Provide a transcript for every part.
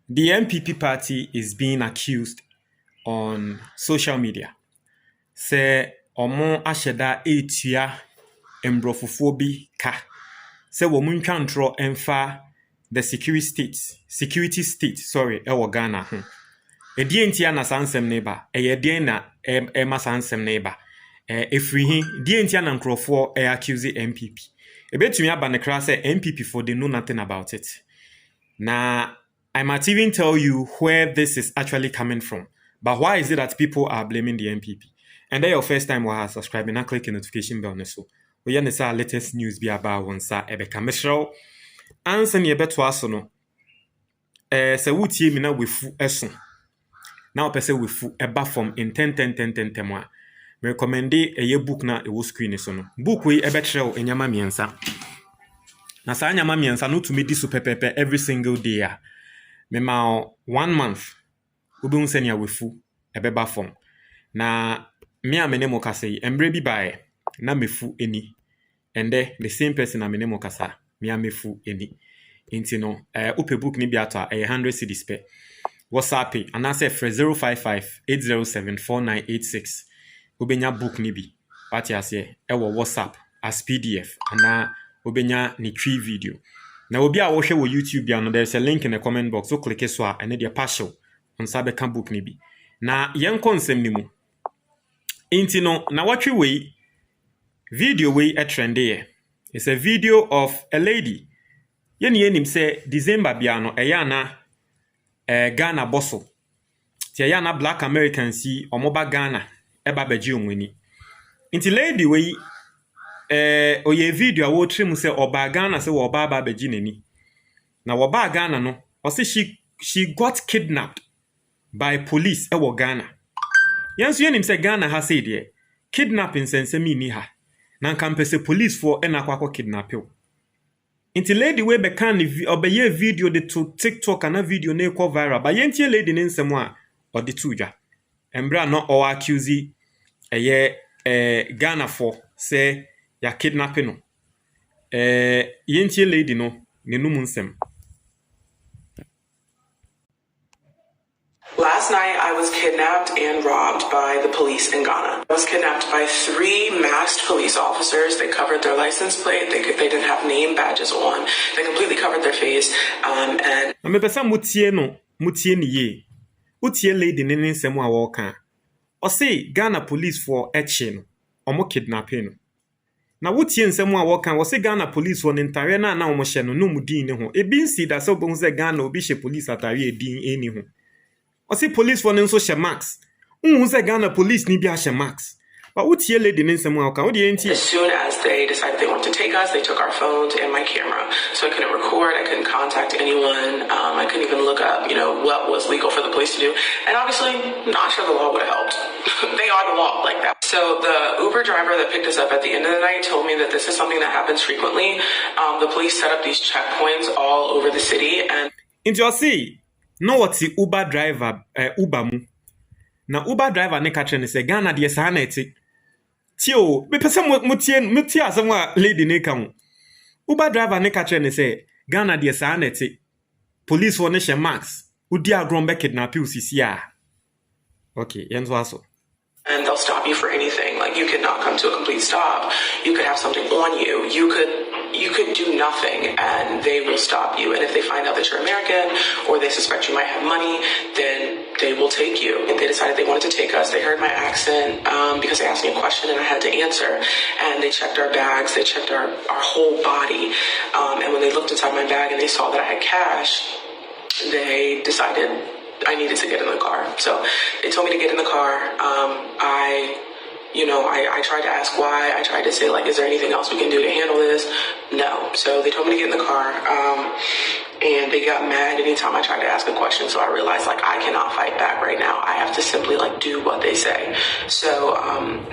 The NPP party is being accused on social media. Say omo asheda etia embrofufuo bi ka. Say wo muntwa ntro emfa the security state, ewo Ghana ho. Edie ntia na sansem neba, eyedien na ema sansem neba. Efri hi, die ntia na nkrofo accuse NPP. Ebetumi aba ne kra say NPP for they know nothing about it. Now, I might even tell you where this is actually coming from. But why is it that people are blaming the NPP? And then your first time while subscribing and click the notification bell. So, we have the latest news be about one sa ebe kameshro. Answer ni ebe twaso no. Se wutie mi na wefu eso. Now pese wefu eba from in 10 temwa. Me recommend a book na e wo screen so no. Book we ebe treo enyama miensa. Na sa nyama miensa no to me di so pepepe every single day. Mema 1 month. Obi unse ya wefu ebeba form. Na me amene mo kasa yi embre bi bae na mefu eni. Ende the same person amene mo kasa me amefu eni. Inti no upe book ni bi ato a 100 cedis pe. WhatsApp anase fre 055-807-4986. Obenya book ni bi. Pati ase ewo WhatsApp as PDF ana obenya ni tree video. Na obi a wo hwe wo YouTube bia no there's a link in the comment box, so click so a ene dia partial on sabe kan book ni bi. Na yen konsem ni mu. Inti no na watwe we video we a trend here. It's a video of a lady. Yen yenim say December bia no eya na Ghana bosso. Ti eya na black Americans si omoba Ghana eba beji onwani. Inti lady we oye video a wo trim se oba Ghana se wo ba beji nani. Na wo ba Ghana no, o se she got kidnapped by police ewo Ghana. Yanso yenim se Ghana ha say de kidnapping sensemi ni ha. Na nkampese police for ena kwakọ kidnap o. Inti lady we be kan obeye video de to TikTok ana video na ekọ viral. Ba yentie lady ne nsem a o de tuja. Embra no o accuse eye Ghana for say ya kidnapping no. Yentie lady no ne num nsem. Last night, I was kidnapped and robbed by the police in Ghana. I was kidnapped by 3 masked police officers. They covered their license plate. They didn't have name badges on. They completely covered their face. And me pesa mutie ni ye. Utie lady ne nsem a wo kan. O say Ghana police for action. Omo kidnapping no. Na wotie nsem a wo kan, wo say Ghana police for ntare na omo hye no no mudin ne ho. Ebi nsi da so bo say Ghana obi hye police atare edin eni ho. I see police for nso she max. Say Ghana police ni bi a she max. But what ye lady nin some how as soon as they decided they wanted to take us, they took our phones and my camera. So I couldn't record, I couldn't contact anyone. I couldn't even look up, what was legal for the police to do. And obviously, not sure the law would have helped. They are the law like that. So the Uber driver that picked us up at the end of the night told me that this is something that happens frequently. The police set up these checkpoints all over the city and in your see. No what's the Uber driver Uber mu. Na Uber driver ne ka ne say Ghana de sa na eti. Tio, me pese mutie asem lady ne ka ho. Uber driver ne ka ne say Ghana de sa na eti. Police for ne she max. Udi agron be kidnap you sisi a. Okay, yenzo aso. And they'll stop you for anything. Like you could not come to a complete stop. You could have something on you. You could do nothing and they will stop you. And if they find out that you're American or they suspect you might have money, then they will take you. And they decided they wanted to take us. They heard my accent because they asked me a question and I had to answer. And they checked our bags. They checked our whole body. And when they looked inside my bag and they saw that I had cash, they decided I needed to get in the car. So they told me to get in the car. I tried to ask why. I tried to say, is there anything else we can do to handle this? No. So they told me to get in the car. And they got mad anytime I tried to ask a question. So I realized, I cannot fight back right now. I have to simply, do what they say. So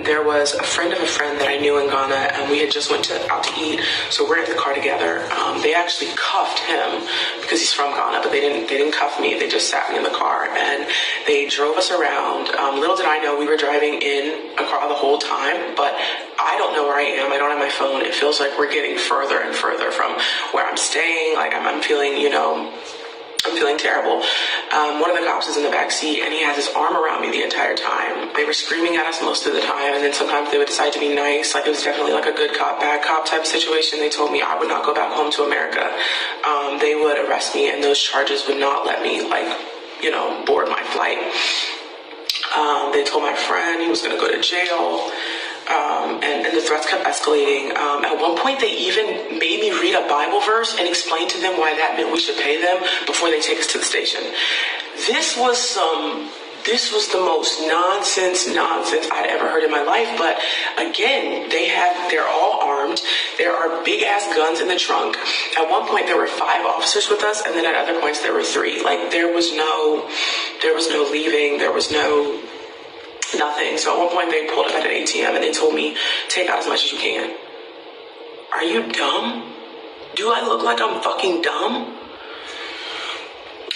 there was a friend of a friend that I knew in Ghana, and we had just went out to eat. So we're in the car together. They actually cuffed him because he's from Ghana, but they didn't cuff me. They just sat me in the car, and they drove us around. Little did I know we were driving in a car the whole time, but I don't know where I am. I don't have my phone. It feels like we're getting further and further from where I'm staying. I'm feeling, I'm feeling terrible. One of the cops is in the back seat, and he has his arm around me the entire time. They were screaming at us most of the time, and then sometimes they would decide to be nice. Like, it was definitely like a good cop, bad cop type of situation. They told me I would not go back home to America. They would arrest me, and those charges would not let me, board my flight. They told my friend he was going to go to jail. And the threats kept escalating. At one point, they even made me read a Bible verse and explain to them why that meant we should pay them before they take us to the station. This was the most nonsense I'd ever heard in my life. But again, they're all armed. There are big ass guns in the trunk. At one point, there were 5 officers with us, and then at other points, there were 3. Like, there was no leaving. There was nothing. So at one point they pulled up at an ATM and they told me, take out as much as you can. Are you dumb? Do I look like I'm fucking dumb?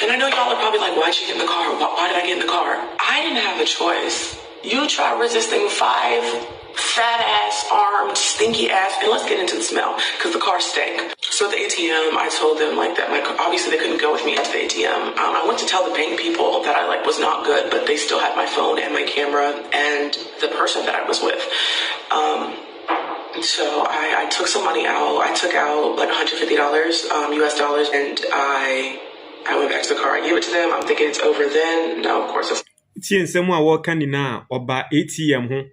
And I know y'all are probably like, why'd you get in the car? Why did I get in the car? I didn't have a choice. You try resisting 5 fat ass, armed, stinky ass, and let's get into the smell, because the car stank. So at the ATM, I told them that obviously they couldn't go with me into the ATM. I went to tell the bank people that I was not good, but they still had my phone and my camera and the person that I was with. So I took some money out. I took out like $150 US dollars, and I went back to the car. I gave it to them. I'm thinking it's over then. No, of course it's ATM ho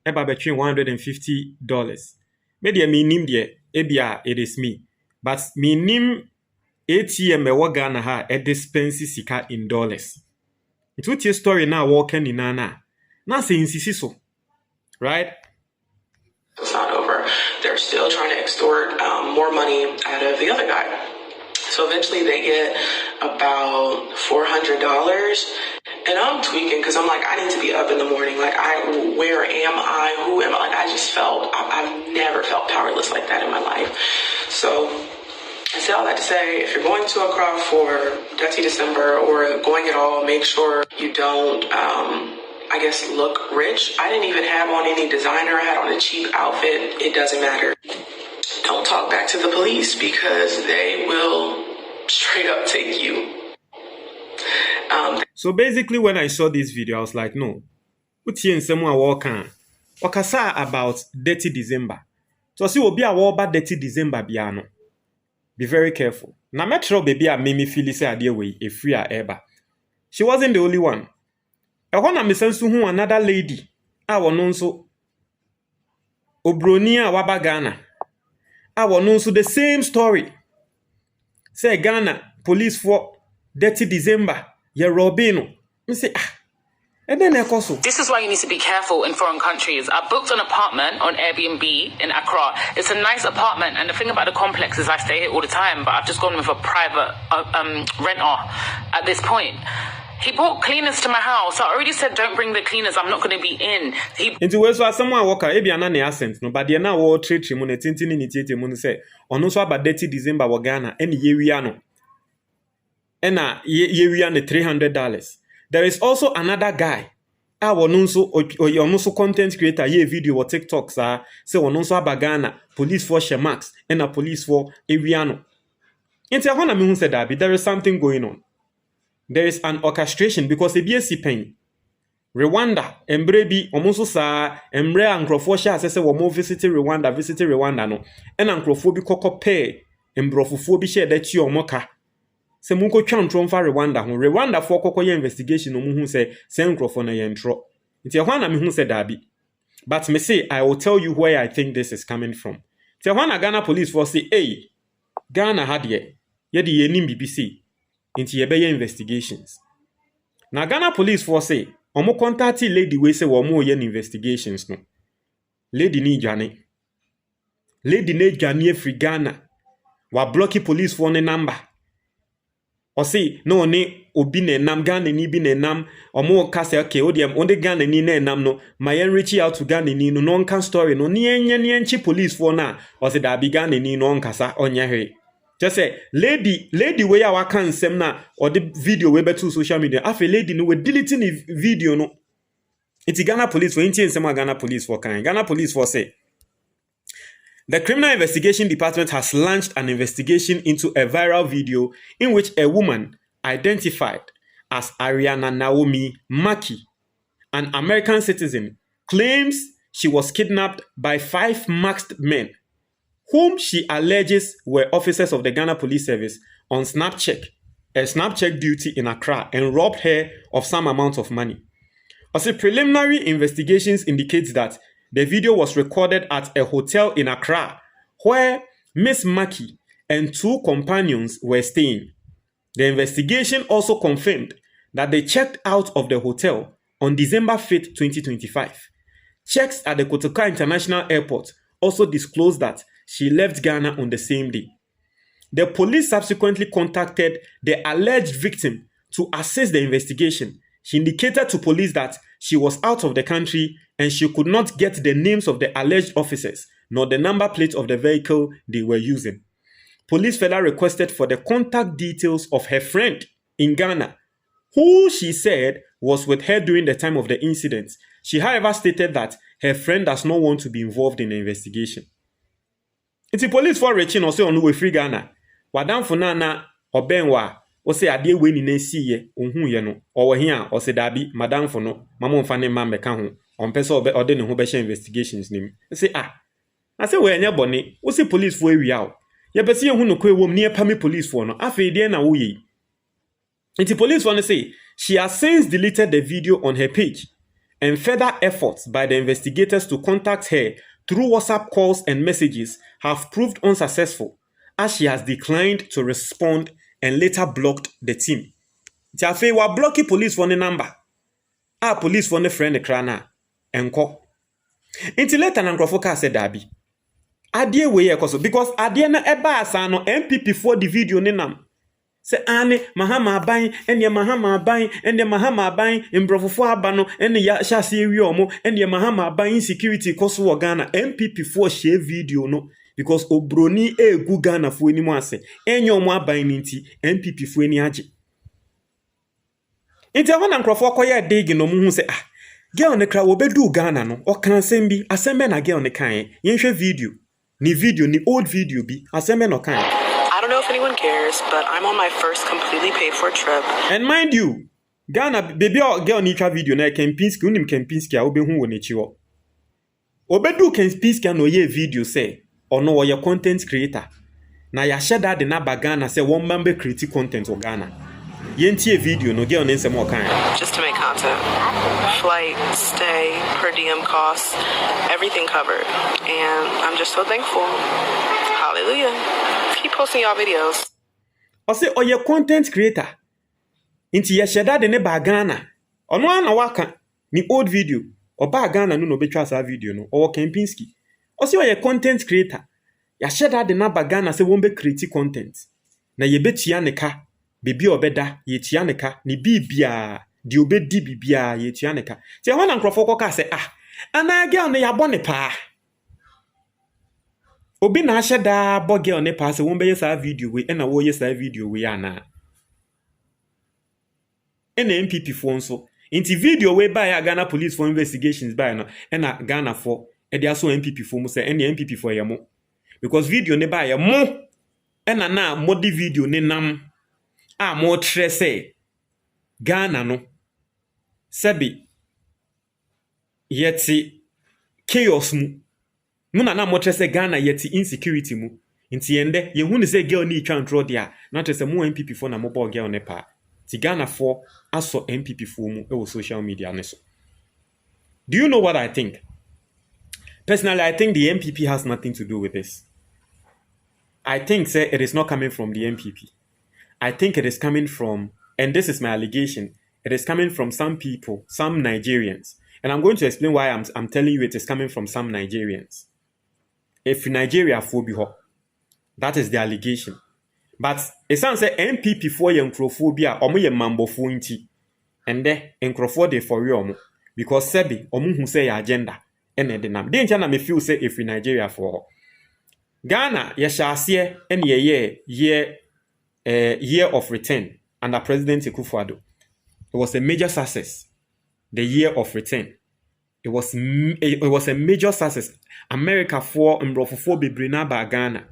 eba between $150. Media me nim de ebia it is me. But me nim ATM e wo Ghana ha e dispense sika in dollars. It would your story now walking in na say insisi so. Right? It's not over. They're still trying to extort more money out of the other guy. So eventually they get about $400. And I'm tweaking because I'm like, I need to be up in the morning. Like, where am I? Who am I? Like, I just I've never felt powerless like that in my life. So I say all that to say, if you're going to Accra for Dirty December or going at all, make sure you don't, look rich. I didn't even have on any designer. I had on a cheap outfit. It doesn't matter. Don't talk back to the police because they will straight up take you. So basically, when I saw this video, I was like, no. Uti someone walking. Wakasa about Dirty December. So see, obi a walk Dirty December biano. Be very careful. Na metro baby a made me feel say idea way a free ever. She wasn't the only one. I want to sense to who another lady. I want also Obronia waba Ghana. I want also the same story. Say Ghana police for Dirty December. You're Robino. Me say and then this is why you need to be careful in foreign countries. I booked an apartment on Airbnb in Accra. It's a nice apartment, and the thing about the complex is I stay here all the time, but I've just gone with a private renter at this point. He brought cleaners to my house. I already said don't bring the cleaners. I'm not going to be in. Into where so someone walk ebi anane accent no, but they now wo treat mu na tintini ni tiete mu say ono so about Dirty December wo Ghana ene yewia no. Ena yewia ne $300. There is also another guy. I want so content creator ye video or TikTok say ono so about Ghana police for Shemax and a police for Ewiano. Into hona me hu say that there is something going on. There is an orchestration because EBC pen. Rwanda, Embrebi, Omoso sa, Embre Ankrofo sha say wo visit Rwanda no. En Ankrofo koko pay, Embrofo bi share that you moka. Se munko twantron fa Rwanda ho. Rwanda for koko ye investigation no mu hu say Ankrofo na ye ntro. Nti ehwana me hu say dabi. But me say I will tell you where I think this is coming from. Nti ehwana Ghana police for say, "Hey, Ghana had ye de ye nim BBC." Into your investigations. Now Ghana police force say, omo contact lady we say womo yen investigations no. Lady ni Jane. Lady ne Jane free Ghana. Wa blocky police for ne number. Or say no ne obi ne nam Ghana ni bi ne nam omo ka say okay odiem onde Ghana ni ne nam no my reach out to Ghana ni no non can story no ni enchi police for na or say da bi Ghana ni no nkasa onye hwe. Just say, lady where you can send na or the video we better social media. After lady no we deleting the video no. It's Ghana police for inti and Ghana police for kind. Ghana police for say the Criminal Investigation Department has launched an investigation into a viral video in which a woman identified as Ariana Naomi Maki, an American citizen, claims she was kidnapped by 5 masked men, whom she alleges were officers of the Ghana Police Service on snap check duty in Accra, and robbed her of some amount of money. Also, preliminary investigations indicate that the video was recorded at a hotel in Accra where Miss Maki and 2 companions were staying. The investigation also confirmed that they checked out of the hotel on December 5th, 2025. Checks at the Kotoka International Airport also disclosed that she left Ghana on the same day. The police subsequently contacted the alleged victim to assist the investigation. She indicated to police that she was out of the country and she could not get the names of the alleged officers nor the number plate of the vehicle they were using. Police further requested for the contact details of her friend in Ghana, who she said was with her during the time of the incident. She, however, stated that her friend does not want to be involved in the investigation. It's the police for reaching or say on we free Ghana. Wadam funana obenwa o say ade we ni na siye ohun ye no o here o say dabi madam for no mama mfa ne ma meka ho on pese ode ne ho be share investigations nim. Say I say we anya bone o say police for wi out. Ye be say ehun no ko ewom ne ye pami police for no afi de na wo yi. It's the police want to say she has since deleted the video on her page, and further efforts by the investigators to contact her through WhatsApp calls and messages have proved unsuccessful, as she has declined to respond and later blocked the team. Tiafe wa blocky police for the number. Police for the friend krana enko. Until later Nankrofo said dabi. Adie we ekoso because adie na eba asa no NPP for the video ne nam. Se ane mahama aban ene mahama aban ene mahama aban mbrofofo abano ene ya hyase ewi omo ene mahama aban insecurity koso wo Ghana NPP for share video no because obroni egu Ghana fo enimu ase enye omo aban nti NPP fo eni age enti ahona nkrofo koye dig no mu hu se girl ne kra wo bedu Ghana no o kan sembi asembe na girl ne kan yenhwe video ni old video bi asembe no kan. I don't know if anyone cares, but I'm on my first completely paid for trip. And mind you, Ghana baby girl ni twa video na Kempinski unim Kempinski a obehu wo nechi wo. Obedu Kempinski no ye video say ono wo ye content creator. Na ya share that na Ghana say one member create content o Ghana. Yentie video no girl nsem o kan. Just to make content. Flight, stay, per diem costs, everything covered. And I'm just so thankful. Hallelujah. Keep posting y'all videos. I say, oh, you're content creator. Inti ya sheda de ne ba Ghana. Ono ana waka ni old video. O ba Ghana no betwa sa video no. O Kempinski. I say, oh, you're content creator. Ya sheda de na ba Ghana se won be create content. Na ye betia ne ka. Bebi obeda ye tia ne ka. Ni bibia di obedi bibia ye tia ne ka. Ti ho na nkrofo koka se ana girl ne ya bone pa. Obi na asheda boge ne pa se won be yesa video we na wo yesa video we ana NPP for nso inti video we by Ghana police for investigations by no na Ghana for e dia so NPP for mu se NPP for yemo because video ne by yemo na modi video ne nam mo trese Ghana no sebi yeti chaos mu Muna na mo trese Ghana yeti insecurity mu. Inti ende ye hu ne se girl ni twa ntro dia na trese mu NPP for na mo ball girl ne pa. Ti Ghana for aso NPP for mu e social media ne so. Do you know what I think? Personally, I think the NPP has nothing to do with this. I think say it is not coming from the NPP. I think it is coming from, and this is my allegation, it is coming from some people, some Nigerians. And I'm going to explain why I'm telling you it is coming from some Nigerians. If Nigeria phobia, that is the allegation. But it sounds like NPP for phobia or more mambo inti. And then encrophobia de for you because sebi omu who say agenda and then danger me feel say if Nigeria for Ghana yeshasiye and year of return under President Akufo-Addo. It was a major success. The year of return. It was a major success. America for Mbrofo bebrina ba Ghana.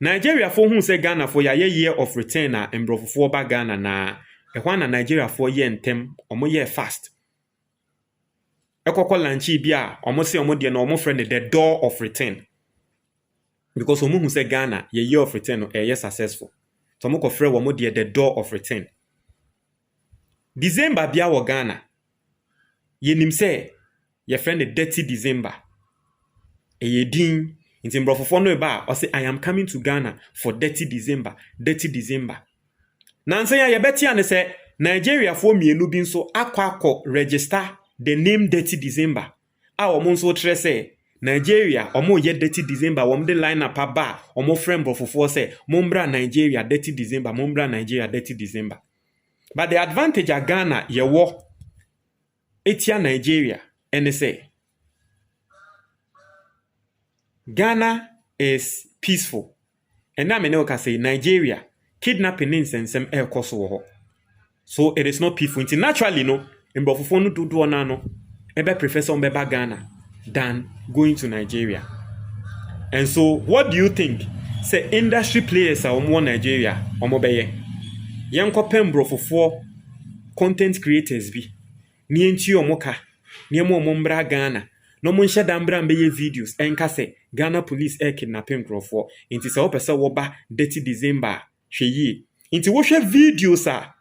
Nigeria for hu say Ghana for ya year of return na embrofofo ba Ghana na ehwa na Nigeria for ye ntem omo ye fast ekokọ lanchi bia omo se omo de na omo friend the door of return because omo hu say Ghana ye year of return no ye successful so omo ko frɛ omo de the door of return December bia wo Ghana ye nim say ye friend the dirty December ye din nti mbrofofo no ba o say I am coming to Ghana for dirty December nanse ya yebeti ane say Nigeria for mienu bi nso akọ register the name dirty December a omo nso tre say Nigeria omo ye dirty December omo de line up ba omo friend mbrofofo say mombra Nigeria dirty December but the advantage a Ghana ye wo etia Nigeria ene say Ghana is peaceful. And now I can say Nigeria kidnapping insensem ekoso. So it is not peaceful. Until naturally no, mbofofo no do na no, ebe prefer some beba Ghana than going to Nigeria. And so what do you think? Say industry players are omo Nigeria, omo beye. Yanko pembrofofo content creators bi. Ni enti omo ka, ni omo mbra Ghana. No mon shada mbra mbeye videos enka se Ghana police kidnapping crofo inti se opese wo ba dirty December hweyi inti wo hwe videos a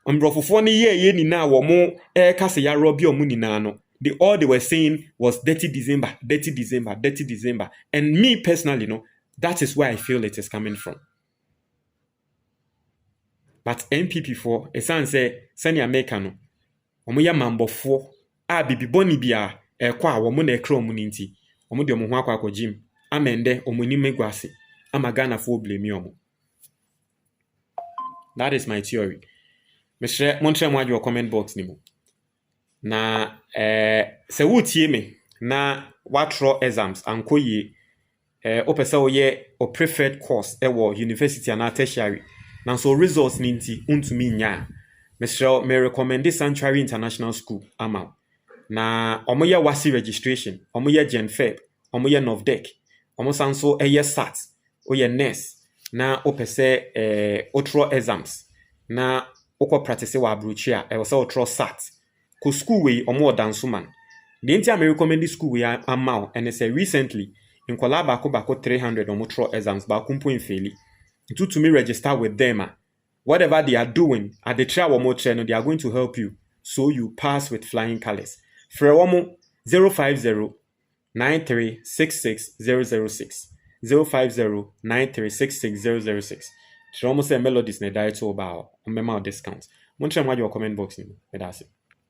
mbrofofo ne ye ni na wo mo ka se ya robi omu ni na no all they were saying was dirty December and me personally no that is where I feel it is coming from but NPP for esan se sani America no omo ya mambofo a bibiboni bia ekwa wo na ekra omu nti omu de omu ho akwa gym amende omu ni megwase ama Ghana for blame omu. That is my theory. Mr. Montre mo adwo comment box ni mu na se wutie me na watro exams ankoye opese oye o preferred course ewo university na tertiary na so results ni nti untumi nya Mr. me recommend Sanctuary International School ama na omo ye wasi registration omo ye genfeb omo ye novdec omo sanso eye sat oye nurse na opese otro exams na okọ practice wa abrochi a e se otro sat ko school we omo odansuman the enti am recommend school we amount and say recently in collab bako 300 omo tro exams ba kumpo infeli to me register with them whatever they are doing at the try omo channel they are going to help you so you pass with flying colors. Frewomo 050-9366-006 050-9366-006 Frewomo say melodies na die to ba o mema discount. Montre mo your comment box ni. That's it.